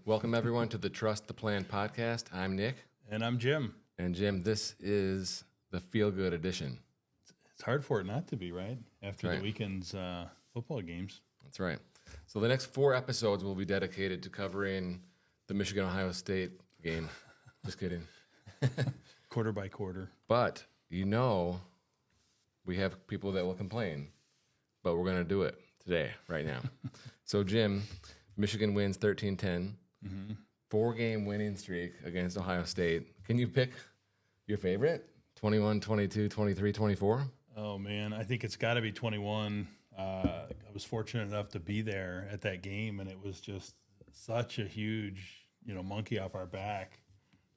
Welcome everyone to the Trust the Plan podcast. I'm Nick. And I'm Jim. And Jim, this is the Feel Good edition. It's hard for it not to be, right? After Right. the weekend's football games. That's right. So the next 4 episodes will be dedicated to covering the Michigan-Ohio State game. Just kidding. Quarter by quarter. But, we have people that will complain, but we're going to do it today, right now. So, Jim, Michigan wins 13-10, 4-game winning streak against Ohio State. Can you pick your favorite? 21, 22, 23, 24? Oh, man. I think it's got to be 21. I was fortunate enough to be there at that game, and it was just such a huge, monkey off our back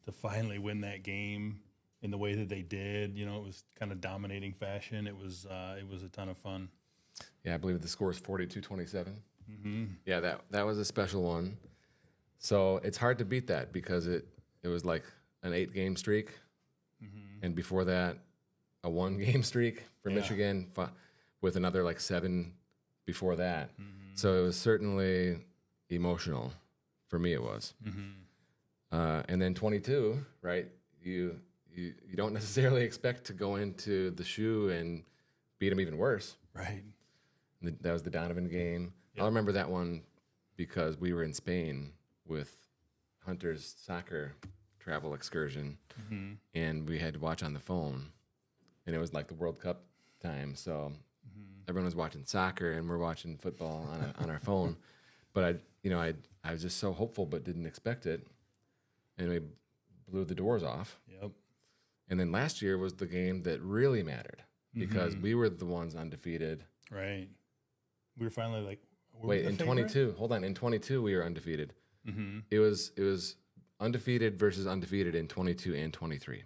to finally win that game in the way that they did. It was kind of dominating fashion. It was a ton of fun. Yeah, I believe the score is 42-27. Yeah, that was a special one. So it's hard to beat that because it was like an 8-game streak, and before that, a 1-game streak for Michigan with another like 7 before that. So it was certainly emotional for me. It was, and then 22, right? You don't necessarily expect to go into the shoe and beat them even worse. Right. That was the Donovan game. Yep. I remember that one because we were in Spain with Hunter's soccer travel excursion, and we had to watch on the phone, and it was like the World Cup time, so everyone was watching soccer, and we're watching football on our phone. But I was just so hopeful, but didn't expect it, and we blew the doors off. Yep. And then last year was the game that really mattered because we were the ones undefeated. Right. We were finally like, in 22. Hold on, in 22 we were undefeated. It was undefeated versus undefeated in 22 and 23.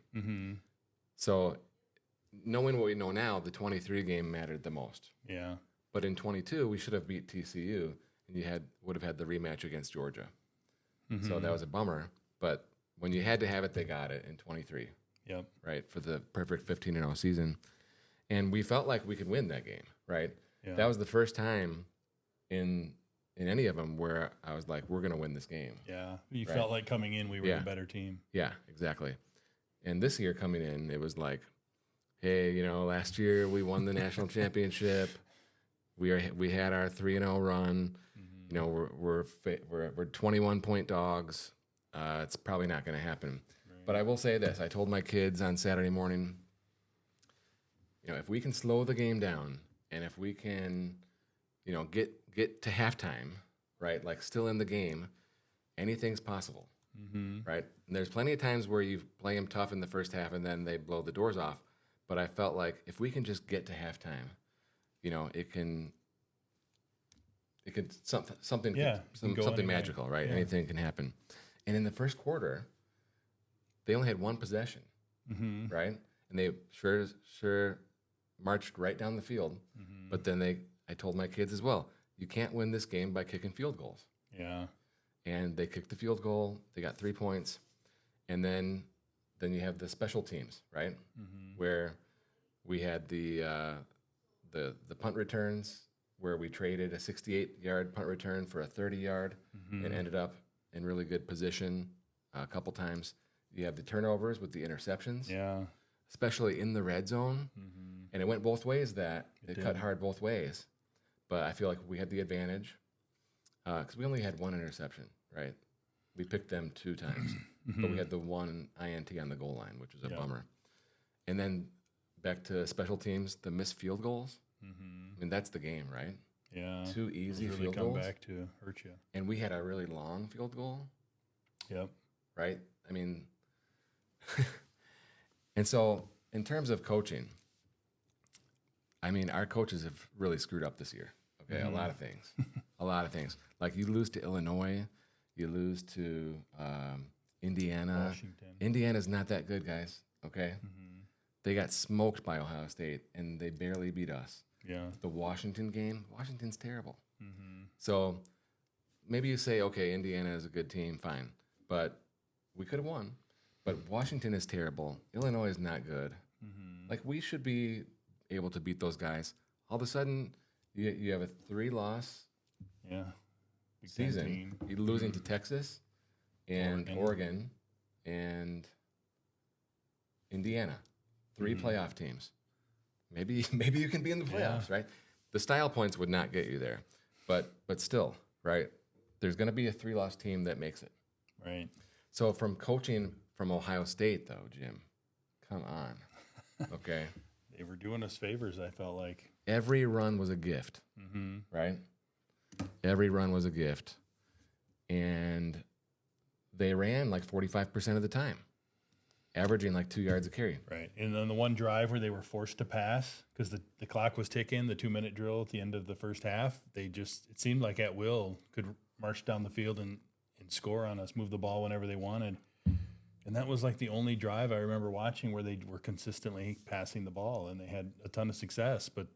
So knowing what we know now, the 23 game mattered the most. Yeah. But in 22 we should have beat TCU, and you would have had the rematch against Georgia. So that was a bummer. But when you had to have it, they got it in 23. Yep. Right, for the perfect 15-0 season. And we felt like we could win that game, right? Yeah. That was the first time in any of them where I was like, we're going to win this game. Yeah. You felt like coming in, we were the better team. Yeah, exactly. And this year coming in, it was like, hey, last year we won the national championship. We had our 3-0 run. We're 21-point dogs. It's probably not going to happen. Right. But I will say this. I told my kids on Saturday morning, if we can slow the game down and if we can, get to halftime, right, like still in the game, anything's possible, right? And there's plenty of times where you play them tough in the first half and then they blow the doors off. But I felt like if we can just get to halftime, something magical, right? Yeah. Anything can happen. And in the first quarter, they only had 1 possession, right? And they sure marched right down the field. But then I told my kids as well, you can't win this game by kicking field goals. Yeah. And they kicked the field goal. They got 3 points. And then you have the special teams, right? Where we had the punt returns, where we traded a 68-yard punt return for a 30-yard and ended up in really good position a couple times. You have the turnovers with the interceptions. Yeah. Especially in the red zone. And it went both ways it cut hard both ways. But I feel like we had the advantage because we only had 1 interception, right? We picked them 2 times, but we had the 1 INT on the goal line, which was a bummer. And then back to special teams, the missed field goals. I mean, that's the game, right? Yeah. 2 easy really field come goals. Back to hurt you. And we had a really long field goal. Yep. Right? I mean, and so in terms of coaching, I mean, our coaches have really screwed up this year. Okay, a lot of things. A lot of things. Like you lose to Illinois, you lose to Indiana. Washington. Indiana's not that good, guys. Okay? They got smoked by Ohio State, and they barely beat us. Yeah. The Washington game, Washington's terrible. So maybe you say, okay, Indiana is a good team, fine. But we could have won. But Washington is terrible. Illinois is not good. Like, we should be able to beat those guys. All of a sudden, you have a 3-loss Big Ten season. team. You're losing to Texas and Oregon and Indiana. 3 playoff teams. Maybe you can be in the playoffs, right? The style points would not get you there. But still, right? There's going to be a 3-loss team that makes it. Right. So from coaching from Ohio State, though, Jim, come on. Okay. They were doing us favors, I felt like. Every run was a gift, right? Every run was a gift. And they ran like 45% of the time, averaging like 2 yards a carry. Right. And then the one drive where they were forced to pass because the clock was ticking, the 2-minute drill at the end of the first half, it seemed like at will could march down the field and score on us, move the ball whenever they wanted. And that was like the only drive I remember watching where they were consistently passing the ball, and they had a ton of success. But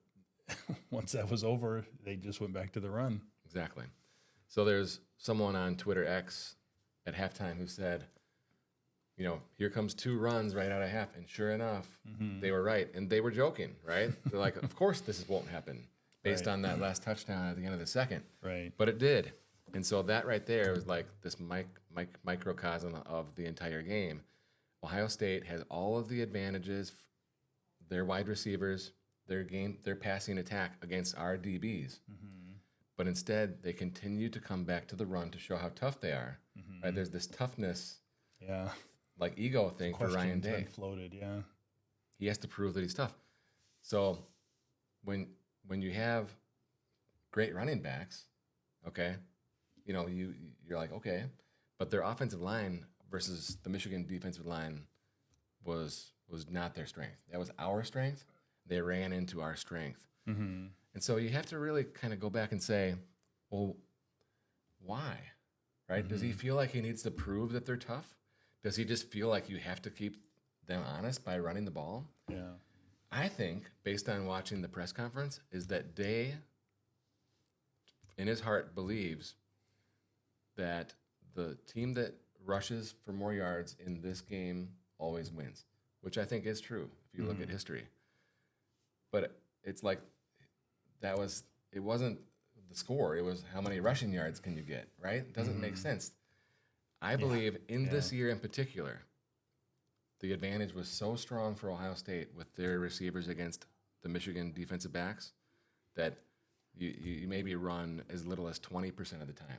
once that was over, they just went back to the run. Exactly. So there's someone on Twitter X at halftime who said, here comes 2 runs right out of half. And sure enough, they were right. And they were joking, right? They're like, of course this won't happen based on that last touchdown at the end of the second. Right. But it did. And so that right there was like this microcosm of the entire game. Ohio State has all of the advantages, their wide receivers, their passing attack against our DBs. But instead, they continue to come back to the run to show how tough they are. Right? There's this toughness, like ego thing for Ryan Day. Been floated, yeah. He has to prove that he's tough. So when you have great running backs, okay, you're like, okay, but their offensive line versus the Michigan defensive line was not their strength. That was our strength. They ran into our strength. And so you have to really kind of go back and say, well, why? Right? Does he feel like he needs to prove that they're tough? Does he just feel like you have to keep them honest by running the ball? Yeah. I think, based on watching the press conference, is that Day, in his heart, believes that the team that rushes for more yards in this game always wins, which I think is true if you look at history. But it's like it wasn't the score, it was how many rushing yards can you get, right? It doesn't make sense. I believe in this year in particular, the advantage was so strong for Ohio State with their receivers against the Michigan defensive backs that you maybe run as little as 20% of the time,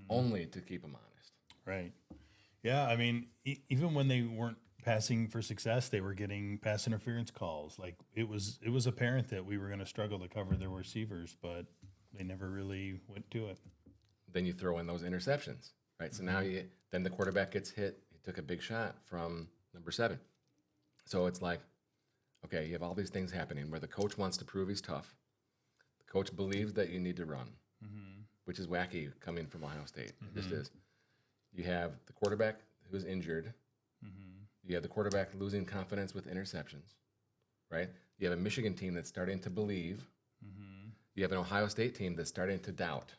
only to keep them honest. Right. Yeah, I mean, even when they weren't passing for success, they were getting pass interference calls. Like it was apparent that we were going to struggle to cover their receivers, but they never really went to it. Then you throw in those interceptions, right? So now then the quarterback gets hit. He took a big shot from number 7. So it's like, okay, you have all these things happening where the coach wants to prove he's tough. The coach believes that you need to run, which is wacky coming from Ohio State. It just is. You have the quarterback who's injured. You have the quarterback losing confidence with interceptions, right? You have a Michigan team that's starting to believe. You have an Ohio State team that's starting to doubt.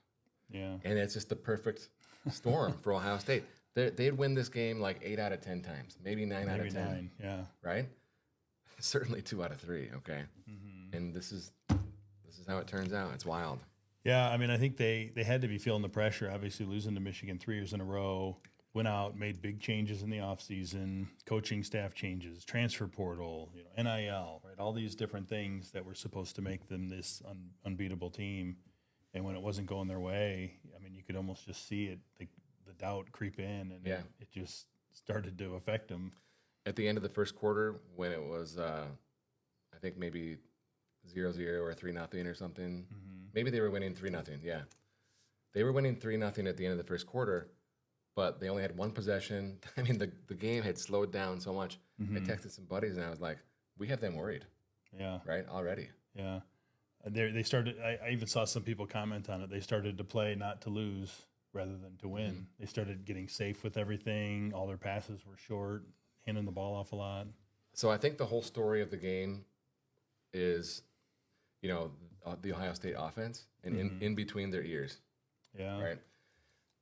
Yeah. And it's just the perfect storm for Ohio State. They'd win this game like 8 out of 10 times, maybe 9 out of 10. 9, yeah. Right? Certainly 2 out of 3, okay? And this is how it turns out. It's wild. Yeah, I mean, I think they had to be feeling the pressure, obviously losing to Michigan 3 years in a row. Went out, made big changes in the offseason, coaching staff changes, transfer portal, NIL, right? All these different things that were supposed to make them this unbeatable team. And when it wasn't going their way, I mean, you could almost just see it, the doubt creep in, and it just started to affect them. At the end of the first quarter, when it was, I think maybe 0-0 or 3-0 or something, maybe they were winning 3-0, yeah. They were winning 3-0 at the end of the first quarter, but they only had one possession. I mean, the game had slowed down so much. I texted some buddies, and I was like, we have them worried. Yeah. Right? Already. Yeah. They started, I even saw some people comment on it. They started to play not to lose rather than to win. They started getting safe with everything. All their passes were short, handing the ball off a lot. So I think the whole story of the game is, the Ohio State offense and in between their ears. Yeah. Right?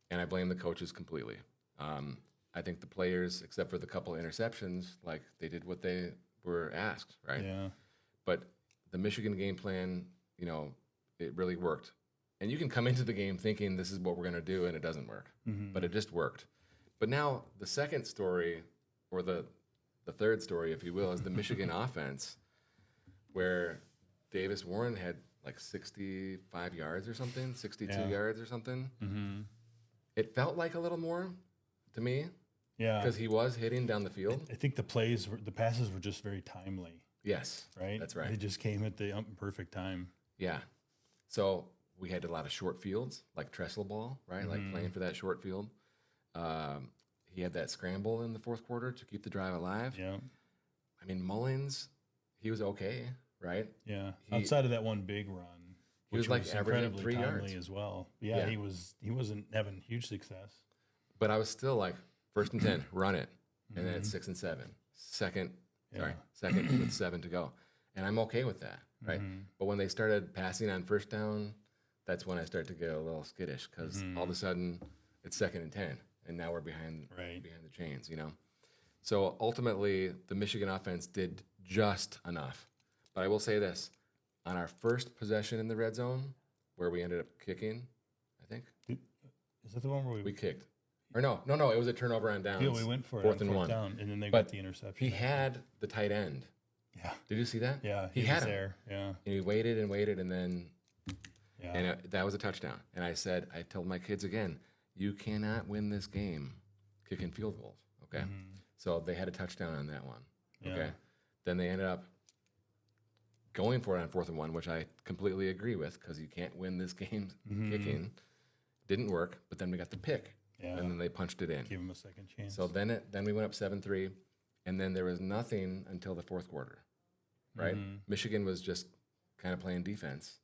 And I blame the coaches completely. I think the players, except for the couple of interceptions, like they did what they were asked, right? Yeah. But the Michigan game plan, it really worked. And you can come into the game thinking this is what we're going to do, and it doesn't work. But it just worked. But now the second story, or the third story, if you will, is the Michigan offense, where Davis Warren had like 65 yards or something, 62 yards or something. It felt like a little more to me. Yeah. Because he was hitting down the field. I think the passes were just very timely. Yes. Right? That's right. They just came at the perfect time. Yeah. So we had a lot of short fields, like trestle ball, right? Like playing for that short field. He had that scramble in the fourth quarter to keep the drive alive. Yeah. I mean, Mullins, he was okay, right? Yeah. Outside of that one big run, He was which like averaging incredibly 3 timely yards. as well. Yeah, Yeah. he wasn't having huge success. But I was still like, 1st and 10, run it. And then it's 6 and 7. Second with 7 to go. And I'm okay with that, right? But when they started passing on 1st down, that's when I start to get a little skittish because all of a sudden it's 2nd and 10. And now we're behind the chains, you know? So ultimately, the Michigan offense did just enough. But I will say this. On our first possession in the red zone, where we ended up kicking, I think. Is that the one where We kicked. Or no, it was a turnover on downs. Yeah, we went for it. 4th and 1. Down, and then they But got the interception. He had the tight end. Yeah. Did you see that? Yeah, He was had him. there. Yeah. And he waited, and then Yeah. that was a touchdown. And I told my kids again, you cannot win this game kicking field goals, okay? So they had a touchdown on that one, okay? Yeah. Then they ended up going for it on 4th and 1, which I completely agree with because you can't win this game kicking. Didn't work, but then we got the pick, and then they punched it in. Give him a second chance. So then we went up 7-3, and then there was nothing until the fourth quarter, right? Michigan was just kind of playing defense,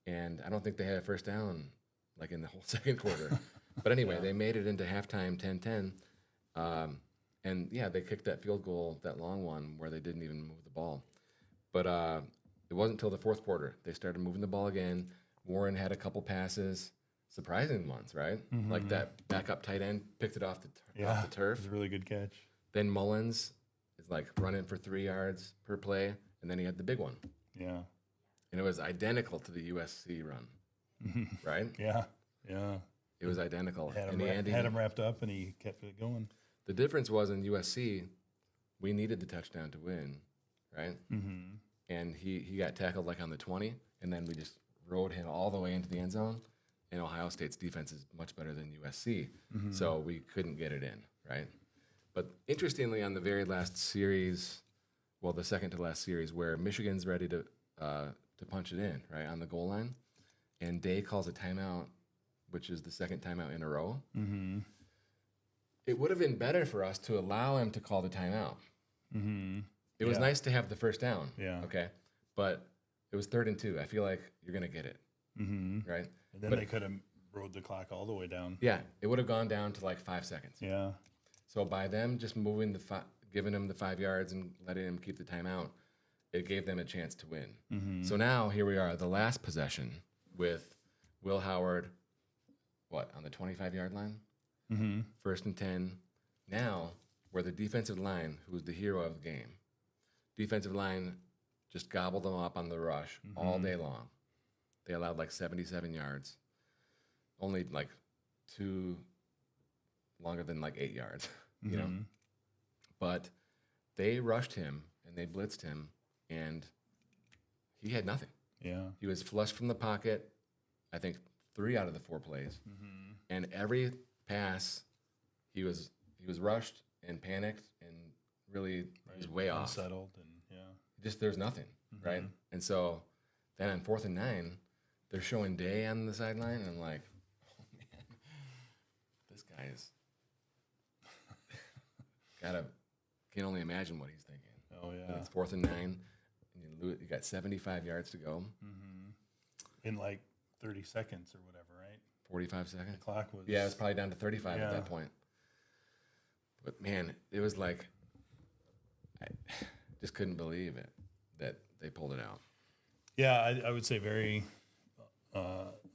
and I don't think they had a 1st down like in the whole second quarter. But anyway, they made it into halftime 10-10, and they kicked that field goal, that long one, where they didn't even move the ball. But it wasn't until the fourth quarter they started moving the ball again. Warren had a couple passes, surprising ones, right? Like that backup tight end picked it off the turf. It was a really good catch. Then Mullins is like running for 3 yards per play, and then he had the big one. Yeah. And it was identical to the USC run, right? Yeah. It was identical. Had And him, him wrapped up, and he kept it going. The difference was in USC, we needed the touchdown to win, right? And he got tackled like on the 20, and then we just rode him all the way into the end zone. And Ohio State's defense is much better than USC, so we couldn't get it in, right? But interestingly, on the very last series, well, the second to last series, where Michigan's ready to punch it in, right, on the goal line, and Day calls a timeout, which is the second timeout in a row. It would have been better for us to allow him to call the timeout. It was nice to have the 1st down, okay? But it was 3rd and 2. I feel like you're going to get it, right? And then they could have rode the clock all the way down. Yeah, it would have gone down to like 5 seconds. Yeah. So by them just moving giving him the 5 yards and letting him keep the timeout, it gave them a chance to win. So now here we are, the last possession with Will Howard, on the 25-yard line? 1st and 10. Now, where the defensive line, who's the hero of the game, defensive line just gobbled them up on the rush all day long. They allowed like 77 yards, only like 2 longer than like 8 yards, you know. But they rushed him and they blitzed him, and he had nothing. Yeah. He was flushed from the pocket, I think 3 out of the 4 plays. And every pass, he was rushed and panicked and really he was way off. Unsettled and Just there's nothing, right? And so then on 4th and 9, they're showing Day on the sideline, and I'm like, oh man, this guy is can only imagine what he's thinking. Oh yeah. And it's 4th and 9, and you got 75 yards to go. In like 30 seconds or whatever, right? 45 seconds. The clock was. Yeah, it was probably down to 35 at that point. But man, it was like I just couldn't believe it that they pulled it out. Yeah, I would say very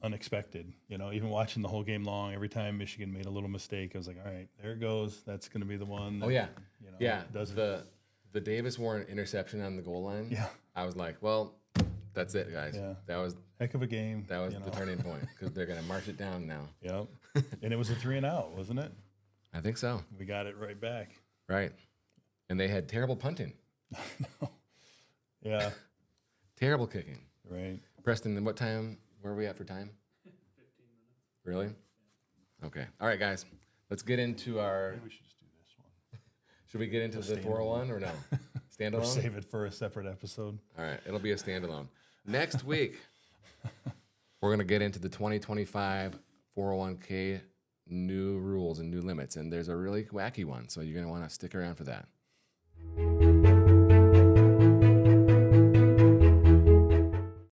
unexpected. You know, even watching the whole game long, every time Michigan made a little mistake, I was like, all right, there it goes. That's going to be the one. That, you know, yeah. The Davis Warren interception on the goal line. Yeah. I was like, well, That's it, guys. Yeah. That was Heck of a game. the turning point because they're going to march it down now. Yep. And it was a 3-and-out, wasn't it? I think so. We got it right back. Right. And they had terrible punting. Yeah. Terrible kicking. Right. Preston, what time were we at for time? 15 minutes. Really? Okay. All right, guys. Let's get into our. Maybe we should just do this one. Should we get into the 401 or no? Or Standalone? save it for a separate episode. All right. It'll be a standalone. Next week, we're going to get into the 2025 401k new rules and new limits. And there's a really wacky one. So you're going to want to stick around for that.